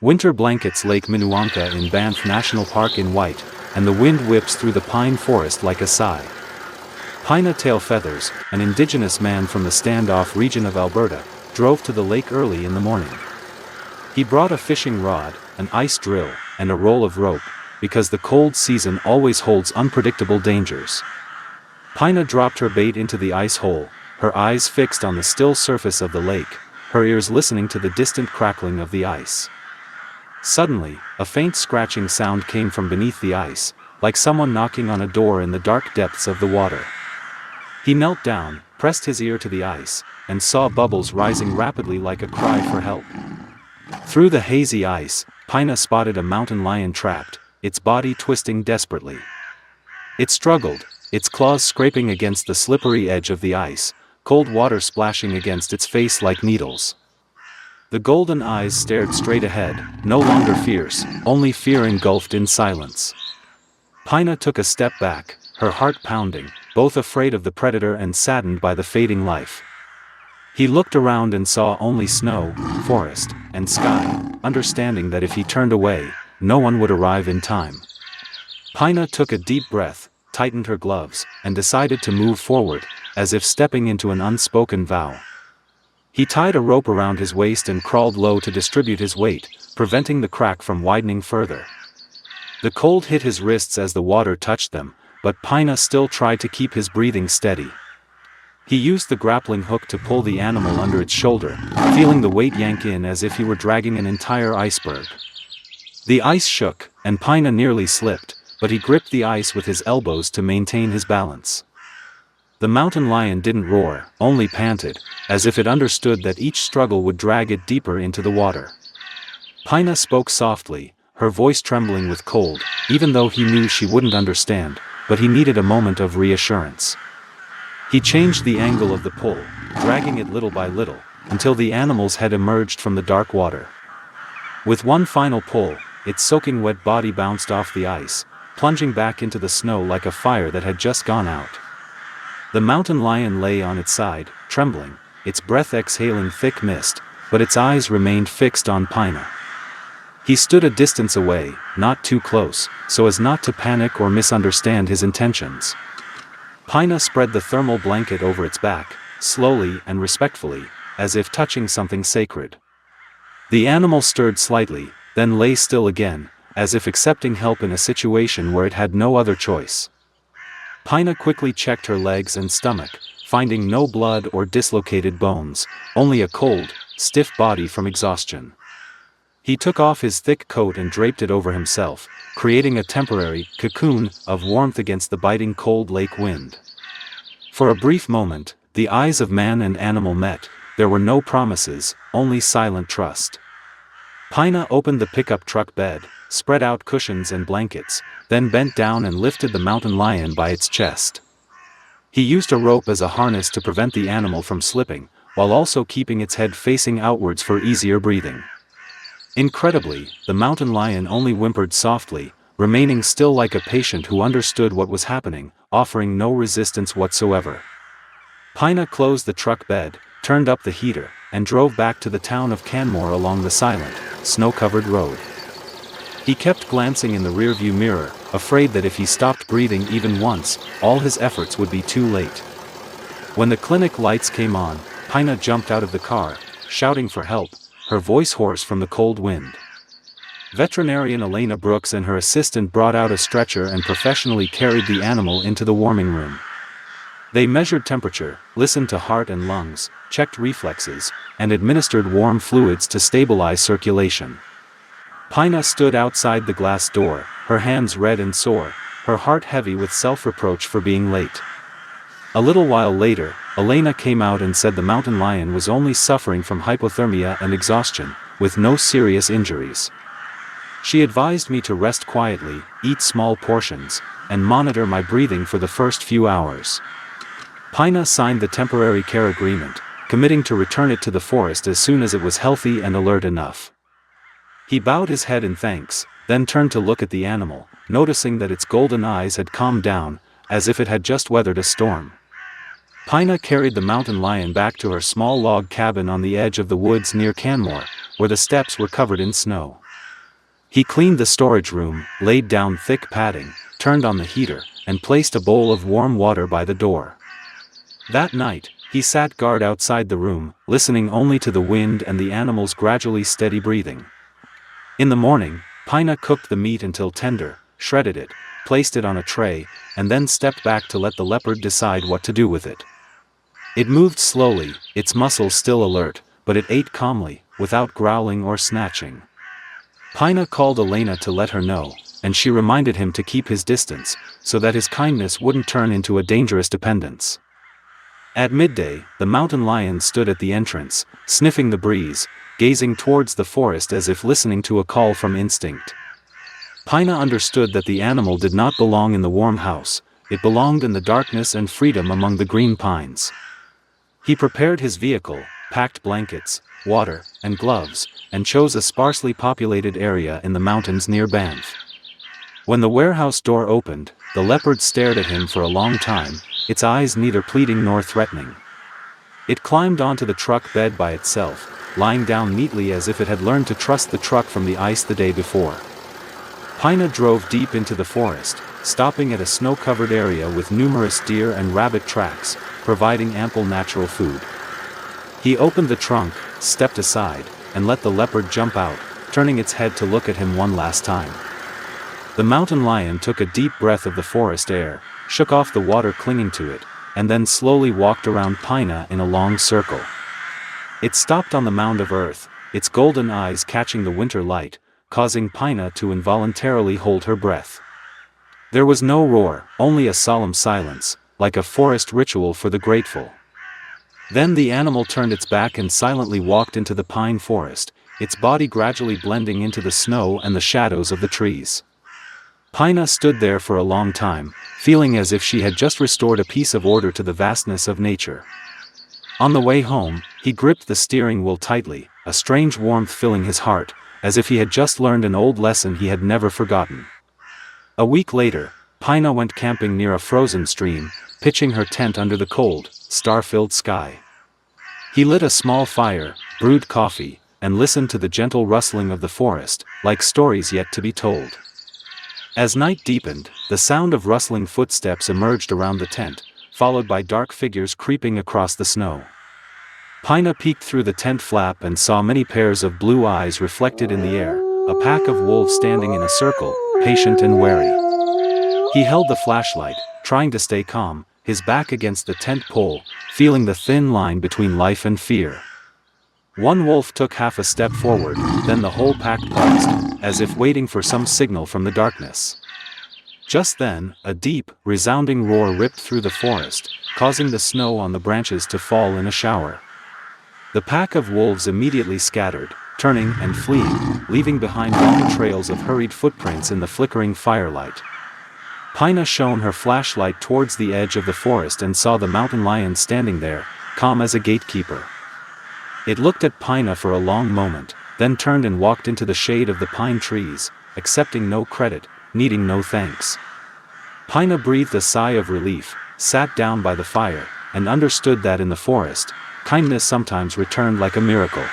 Winter blankets Lake Minnewanka in Banff National Park in white, and the wind whips through the pine forest like a sigh. Pina Tail Feathers, an indigenous man from the standoff region of Alberta, drove to the lake early in the morning. He brought a fishing rod, an ice drill, and a roll of rope, because the cold season always holds unpredictable dangers. Pina dropped her bait into the ice hole, her eyes fixed on the still surface of the lake, her ears listening to the distant crackling of the ice. Suddenly, a faint scratching sound came from beneath the ice, like someone knocking on a door in the dark depths of the water. He knelt down, pressed his ear to the ice, and saw bubbles rising rapidly like a cry for help. Through the hazy ice, Pina spotted a mountain lion trapped, its body twisting desperately. It struggled, its claws scraping against the slippery edge of the ice, cold water splashing against its face like needles. The golden eyes stared straight ahead, no longer fierce, only fear engulfed in silence. Pina took a step back, her heart pounding, both afraid of the predator and saddened by the fading life. He looked around and saw only snow, forest, and sky, understanding that if he turned away, no one would arrive in time. Pina took a deep breath, tightened her gloves, and decided to move forward, as if stepping into an unspoken vow. He tied a rope around his waist and crawled low to distribute his weight, preventing the crack from widening further. The cold hit his wrists as the water touched them, but Pina still tried to keep his breathing steady. He used the grappling hook to pull the animal under its shoulder, feeling the weight yank in as if he were dragging an entire iceberg. The ice shook, and Pina nearly slipped, but he gripped the ice with his elbows to maintain his balance. The mountain lion didn't roar, only panted, as if it understood that each struggle would drag it deeper into the water. Pina spoke softly, her voice trembling with cold, even though he knew she wouldn't understand, but he needed a moment of reassurance. He changed the angle of the pull, dragging it little by little, until the animal's head emerged from the dark water. With one final pull, its soaking wet body bounced off the ice, plunging back into the snow like a fire that had just gone out. The mountain lion lay on its side, trembling, its breath exhaling thick mist, but its eyes remained fixed on Pina. He stood a distance away, not too close, so as not to panic or misunderstand his intentions. Pina spread the thermal blanket over its back, slowly and respectfully, as if touching something sacred. The animal stirred slightly, then lay still again, as if accepting help in a situation where it had no other choice. Pina quickly checked her legs and stomach, finding no blood or dislocated bones, only a cold, stiff body from exhaustion. He took off his thick coat and draped it over himself, creating a temporary cocoon of warmth against the biting cold lake wind. For a brief moment, the eyes of man and animal met. There were no promises, only silent trust. Pina opened the pickup truck bed, spread out cushions and blankets, then bent down and lifted the mountain lion by its chest. He used a rope as a harness to prevent the animal from slipping, while also keeping its head facing outwards for easier breathing. Incredibly, the mountain lion only whimpered softly, remaining still like a patient who understood what was happening, offering no resistance whatsoever. Pina closed the truck bed, turned up the heater, and drove back to the town of Canmore along the silent, snow-covered road. He kept glancing in the rearview mirror, afraid that if he stopped breathing even once, all his efforts would be too late. When the clinic lights came on, Pina jumped out of the car, shouting for help, her voice hoarse from the cold wind. Veterinarian Elena Brooks and her assistant brought out a stretcher and professionally carried the animal into the warming room. They measured temperature, listened to heart and lungs, checked reflexes, and administered warm fluids to stabilize circulation. Pina stood outside the glass door, her hands red and sore, her heart heavy with self-reproach for being late. A little while later, Elena came out and said the mountain lion was only suffering from hypothermia and exhaustion, with no serious injuries. She advised me to rest quietly, eat small portions, and monitor my breathing for the first few hours. Pina signed the temporary care agreement, committing to return it to the forest as soon as it was healthy and alert enough. He bowed his head in thanks, then turned to look at the animal, noticing that its golden eyes had calmed down, as if it had just weathered a storm. Pina carried the mountain lion back to her small log cabin on the edge of the woods near Canmore, where the steps were covered in snow. He cleaned the storage room, laid down thick padding, turned on the heater, and placed a bowl of warm water by the door. That night, he sat guard outside the room, listening only to the wind and the animal's gradually steady breathing. In the morning, Pina cooked the meat until tender, shredded it, placed it on a tray, and then stepped back to let the leopard decide what to do with it. It moved slowly, its muscles still alert, but it ate calmly, without growling or snatching. Pina called Elena to let her know, and she reminded him to keep his distance, so that his kindness wouldn't turn into a dangerous dependence. At midday, the mountain lion stood at the entrance, sniffing the breeze, gazing towards the forest as if listening to a call from instinct. Pina understood that the animal did not belong in the warm house, it belonged in the darkness and freedom among the green pines. He prepared his vehicle, packed blankets, water, and gloves, and chose a sparsely populated area in the mountains near Banff. When the warehouse door opened, the leopard stared at him for a long time, its eyes neither pleading nor threatening. It climbed onto the truck bed by itself, lying down neatly as if it had learned to trust the truck from the ice the day before. Pina drove deep into the forest, stopping at a snow-covered area with numerous deer and rabbit tracks, providing ample natural food. He opened the trunk, stepped aside, and let the leopard jump out, turning its head to look at him one last time. The mountain lion took a deep breath of the forest air, shook off the water clinging to it, and then slowly walked around Pina in a long circle. It stopped on the mound of earth, its golden eyes catching the winter light, causing Pina to involuntarily hold her breath. There was no roar, only a solemn silence, like a forest ritual for the grateful. Then the animal turned its back and silently walked into the pine forest, its body gradually blending into the snow and the shadows of the trees. Pina stood there for a long time, feeling as if she had just restored a piece of order to the vastness of nature. On the way home, he gripped the steering wheel tightly, a strange warmth filling his heart, as if he had just learned an old lesson he had never forgotten. A week later, Pina went camping near a frozen stream, pitching her tent under the cold, star-filled sky. He lit a small fire, brewed coffee, and listened to the gentle rustling of the forest, like stories yet to be told. As night deepened, the sound of rustling footsteps emerged around the tent, followed by dark figures creeping across the snow. Pina peeked through the tent flap and saw many pairs of blue eyes reflected in the air, a pack of wolves standing in a circle, patient and wary. He held the flashlight, trying to stay calm, his back against the tent pole, feeling the thin line between life and fear. One wolf took half a step forward, then the whole pack paused, as if waiting for some signal from the darkness. Just then, a deep, resounding roar ripped through the forest, causing the snow on the branches to fall in a shower. The pack of wolves immediately scattered, turning and fleeing, leaving behind long trails of hurried footprints in the flickering firelight. Pina shone her flashlight towards the edge of the forest and saw the mountain lion standing there, calm as a gatekeeper. It looked at Pina for a long moment, then turned and walked into the shade of the pine trees, accepting no credit, needing no thanks. Pina breathed a sigh of relief, sat down by the fire, and understood that in the forest, kindness sometimes returned like a miracle.